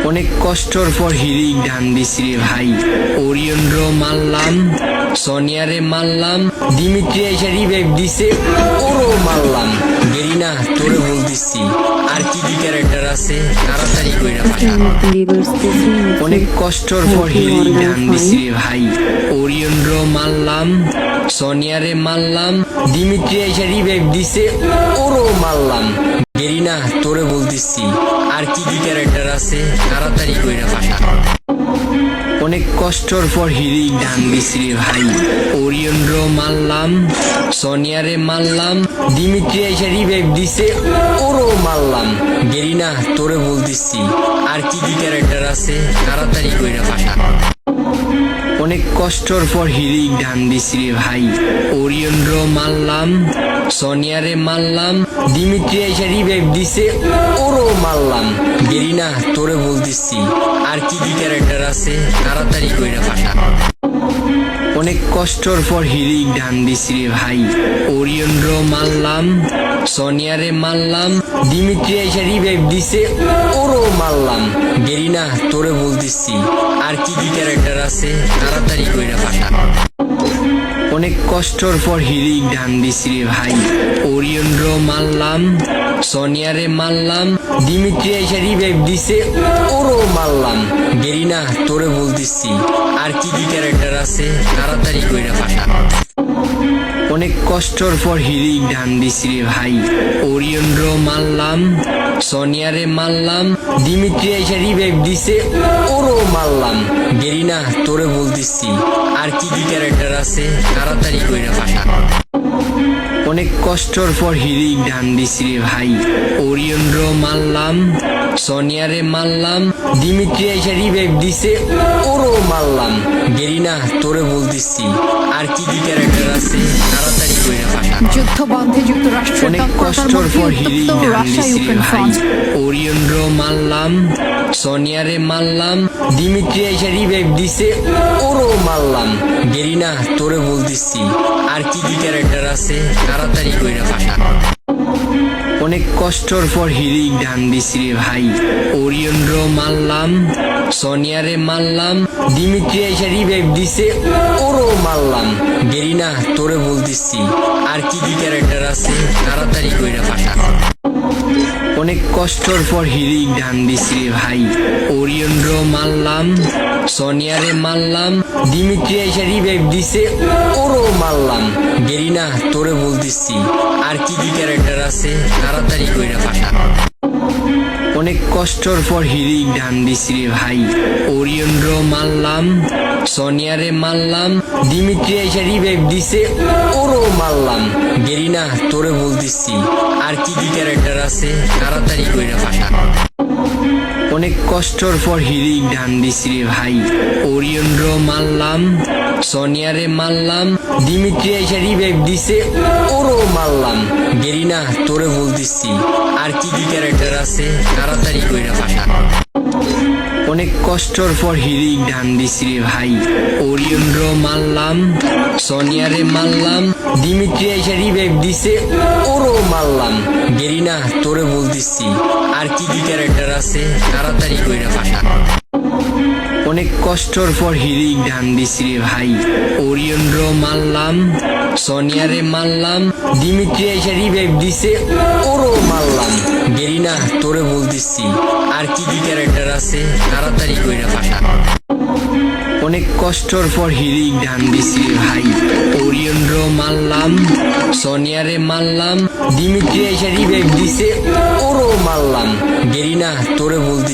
অনেক কষ্টর পর হিরিক ডান দিছি রে ভাই। ওরিয়ন মারলাম, সোনিয়ারে মারলাম, দিমিত্রি এসে রিভাইভ দিছে, ওরও মারলাম। গেরিনা তোরে বলতেছি আর কি কি ক্যারেক্টার আছে তাড়াতাড়ি কইরা পাঠা। অনেক কষ্টর পর হিরিক ডান দিছি রে ভাই। ওরিয়ন মারলাম, সোনিয়ারে মারলাম, দিমিত্রি এসে রিভাইভ দিছে, ওরও মারলাম। গেরিনা তোরে বলতেছি আর কি কি ক্যারেক্টার আছে তাড়াতাড়ি কইরা পাঠা। অনেক কষ্টর পর হিরিক ডান দিছি রে ভাই। ওরিয়ন মারলাম, সোনিয়ারে মারলাম, দিমিত্রি এসে রিভাইভ দিছে, ওরও মারলাম। গেরিনা তোরে বলতেছি আর কি কি ক্যারেক্টার আছে তাড়াতাড়ি কইরা পাঠা। অনেক কষ্টর পর হিরিক ডান দিছি রে ভাই। ওরিয়ন মারলাম, সোনিয়ারে মারলাম, দিমিত্রি এসে রিভাইভ দিছে, ওরও মারলাম। গেরিনা তোরে বলতেছি আর কি কি ক্যারেক্টার আছে তাড়াতাড়ি কইরা পাঠা। অনেক কষ্টর পর হিরিক ডান দিছি রে ভাই। ওরিয়ন মারলাম, সোনিয়ারে মারলাম, দিমিত্রি এসে রিভাইভ দিছে, ওরও মারলাম। গেরিনা তোরে বলতেছি আর কি কি ক্যারেক্টার আছে তাড়াতাড়ি কইরা পাঠা। অনেক কষ্টর পর হিরিক ডান দিছি রে ভাই। ওরিয়ন মারলাম, সোনিয়ারে মারলাম, দিমিত্রি এসে রিভাইভ দিছে, ওরও মারলাম। গেরিনা তোরে বলতেছি আর কি কি ক্যারেক্টার আছে তাড়াতাড়ি কইরা পাঠা। অনেক কষ্টর পর হিরিক ডান দিছি রে ভাই। ওরিয়ন মারলাম, সোনিয়ারে মারলাম, দিমিত্রি এসে রিভাইভ দিছে, ওরও মারলাম। গেরিনা তোরে বলতেছি আর কি কি ক্যারেক্টার আছে তাড়াতাড়ি কইরা পাঠা। অনেক কষ্টর পর হিরিক ডান দিছি রে ভাই। ওরিয়ন মারলাম, সোনিয়ারে মারলাম, দিমিত্রি এসে রিভাইভ দিছে, ওরও মারলাম। গেরিনা তোরে বলতেছি আর কি কি ক্যারেক্টার আছে তাড়াতাড়ি কইরা পাঠা। যুদ্ধ বন্ধে যুক্তরাষ্ট্রের অনেক কষ্টর পর হিরিক ডান দিছি রে ভাই। ওরিয়ন মারলাম, সোনিয়ারে মারলাম, দিমিত্রি এসে রিভাইভ দিছে, ওরও মারলাম। গেরিনা তোরে বলতেছি আর কি কি ক্যারেক্টার আছে তাড়াতাড়ি কইরা পাঠা। অনেক কষ্টর পর হিরিক ডান দিছি রে ভাই। ওরিয়ন মারলাম, সোনিয়ারে মারলাম, দিমিত্রি এসে রিভাইভ দিছে, ওরও মারলাম। গেরিনা তোরে বলতেছি আর কি কি ক্যারেক্টার আছে তাড়াতাড়ি কইরা পাঠা। অনেক কষ্টর পর হিরিক ডান দিছি রে ভাই। ওরিয়ন মারলাম, সোনিয়ারে মারলাম, দিমিত্রি এসে রিভাইভ দিছে, ওরও মারলাম। গেরিনা তোরে বলতেছি আর কি কি ক্যারেক্টার আছে তাড়াতাড়ি কইরা পাঠা। অনেক কষ্টর পর হিরিক ডান দিছি রে ভাই। ওরিয়ন মারলাম, সোনিয়ারে মারলাম, দিমিত্রি এসে রিভাইভ দিছে, ওরও মারলাম। গেরিনা তোরে বলতেছি আর কি কি ক্যারেক্টার আছে তাড়াতাড়ি কইরা পাঠা। অনেক কষ্টর পর হিরিক ডান দিছি রে ভাই। ওরিয়ন মারলাম, সোনিয়ারে মারলাম, দিমিত্রি এসে রিভাইভ দিছে, ওরও মারলাম। গেরিনা তোরে বলতেছি আর কি কি ক্যারেক্টার আছে তাড়াতাড়ি কইরা পাঠা। অনেক কষ্টর পর হিরিক ডান দিছি রে ভাই। ওরিয়ন মারলাম, সোনিয়ারে মারলাম, দিমিত্রি এসে রিভাইভ দিছে, ওরও মারলাম। গেরিনা তোরে বলতেছি আর কি কি ক্যারেক্টার আছে তাড়াতাড়ি কইরা পাঠা। অনেক কষ্টর পর হিরিক ডান দিছি রে ভাই। ওরিয়ন মারলাম, সোনিয়ারে মারলাম, দিমিত্রি এসে রিভাইভ দিছে, ওরও মারলাম। গেরিনা তোরে বলতেছি আর কি কি ক্যারেক্টার আছে তাড়াতাড়ি কইরা পাঠা। অনেক কষ্টর পর হিরিক ডান দিছি রে ভাই। ওরিয়ন মারলাম, সোনিয়ারে মারলাম, দিমিত্রি এসে রিভাইভ দিছে, ওরও মারলাম। গেরিনা তোরে বলতেছি